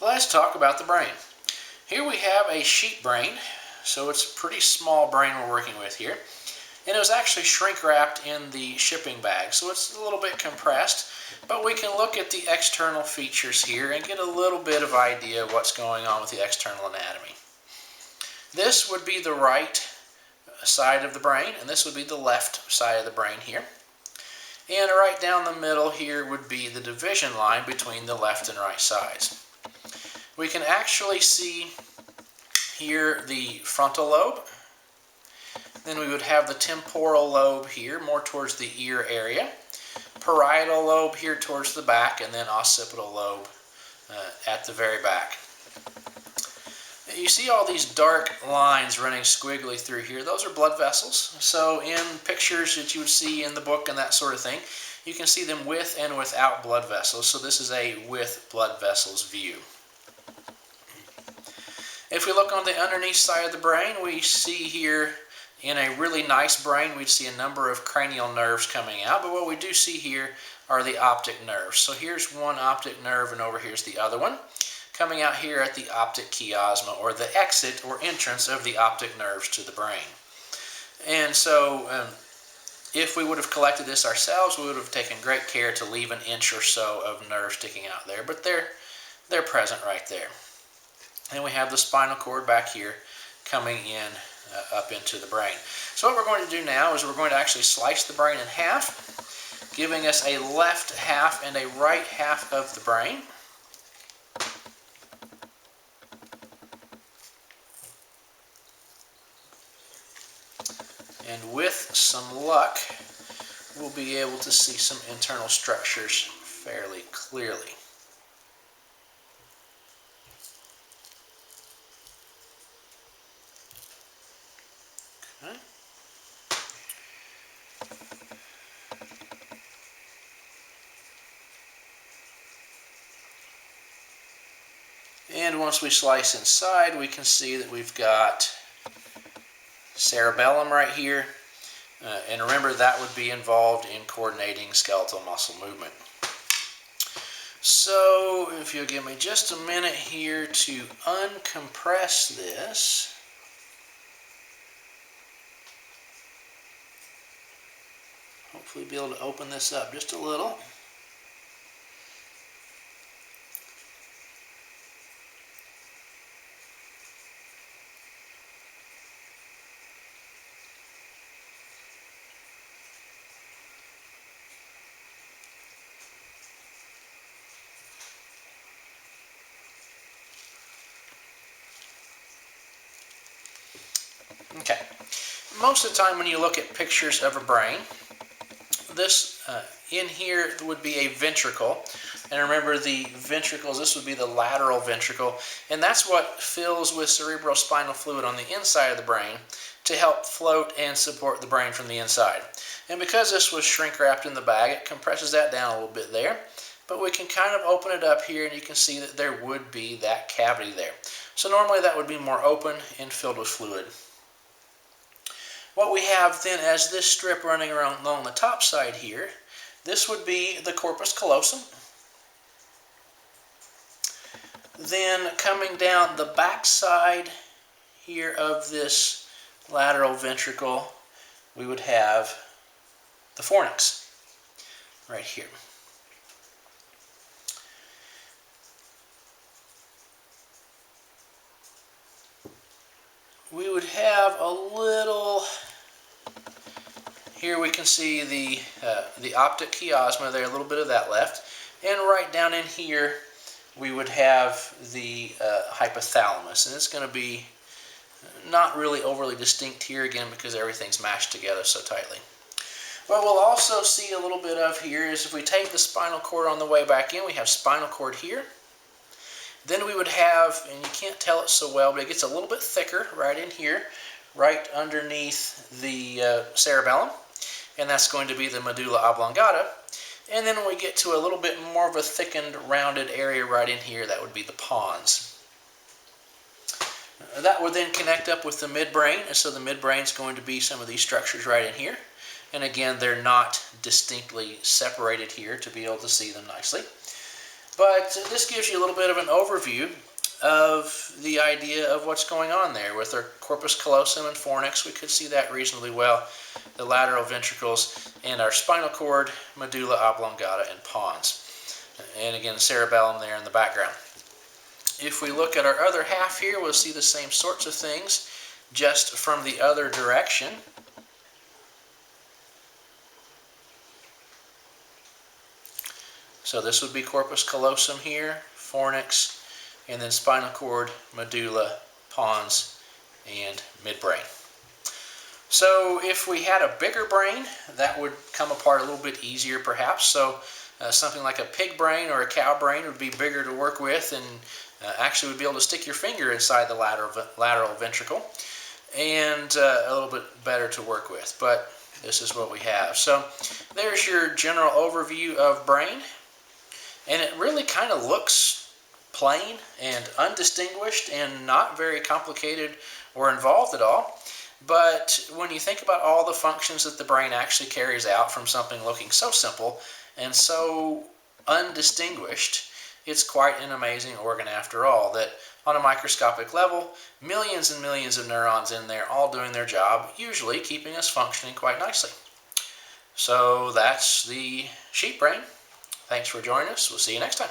Let's talk about the brain. Here we have a sheep brain, so it's a pretty small brain we're working with here. And it was actually shrink wrapped in the shipping bag, so it's a little bit compressed, but we can look at the external features here and get a little bit of idea of what's going on with the external anatomy. This would be the right side of the brain, and this would be the left side of the brain here. And right down the middle here would be the division line between the left and right sides. We can actually see here the frontal lobe. Then we would have the temporal lobe here, more towards the ear area. Parietal lobe here towards the back, and then occipital lobe at the very back. You see all these dark lines running squiggly through here. Those are blood vessels. So in pictures that you would see in the book and that sort of thing, you can see them with and without blood vessels. So this is a with blood vessels view. If we look on the underneath side of the brain, we see here in a really nice brain, we'd see a number of cranial nerves coming out, but what we do see here are the optic nerves. So here's one optic nerve, and over here's the other one, coming out here at the optic chiasma, or the exit or entrance of the optic nerves to the brain. And so if we would have collected this ourselves, we would have taken great care to leave an inch or so of nerve sticking out there, but they're present right there. And we have the spinal cord back here coming in up into the brain. So what we're going to do now is we're going to actually slice the brain in half, giving us a left half and a right half of the brain. And with some luck, we'll be able to see some internal structures fairly clearly. Okay. And once we slice inside, we can see that we've got cerebellum right here. And remember, that would be involved in coordinating skeletal muscle movement. So if you'll give me just a minute here to uncompress this. Hopefully be able to open this up just a little. Okay. Most of the time when you look at pictures of a brain, this in here would be a ventricle, and remember the ventricles, this would be the lateral ventricle, and that's what fills with cerebrospinal fluid on the inside of the brain to help float and support the brain from the inside. And because this was shrink wrapped in the bag, it compresses that down a little bit there, but we can kind of open it up here and you can see that there would be that cavity there. So normally that would be more open and filled with fluid. What we have then as this strip running around along the top side here, this would be the corpus callosum. Then coming down the back side here of this lateral ventricle, we would have the fornix right here. We would have a little, here we can see the optic chiasma there, a little bit of that left, and right down in here we would have the hypothalamus, and it's going to be not really overly distinct here again because everything's mashed together so tightly. What we'll also see a little bit of here is if we take the spinal cord on the way back in, we have spinal cord here. Then we would have, and you can't tell it so well, but it gets a little bit thicker right in here, right underneath the cerebellum, and that's going to be the medulla oblongata. And then when we get to a little bit more of a thickened, rounded area right in here, that would be the pons. That would then connect up with the midbrain, and so the midbrain is going to be some of these structures right in here. And again, they're not distinctly separated here to be able to see them nicely. But this gives you a little bit of an overview of the idea of what's going on there. With our corpus callosum and fornix, we could see that reasonably well, the lateral ventricles, and our spinal cord, medulla oblongata, and pons. And again, cerebellum there in the background. If we look at our other half here, we'll see the same sorts of things, just from the other direction. So this would be corpus callosum here, fornix, and then spinal cord, medulla, pons, and midbrain. So if we had a bigger brain, that would come apart a little bit easier perhaps. So something like a pig brain or a cow brain would be bigger to work with, and actually would be able to stick your finger inside the lateral ventricle, and a little bit better to work with. But this is what we have. So there's your general overview of brain, and it really kind of looks plain and undistinguished and not very complicated or involved at all. But when you think about all the functions that the brain actually carries out from something looking so simple and so undistinguished, it's quite an amazing organ after all, that on a microscopic level, millions and millions of neurons in there all doing their job, usually keeping us functioning quite nicely. So that's the sheep brain. Thanks for joining us. We'll see you next time.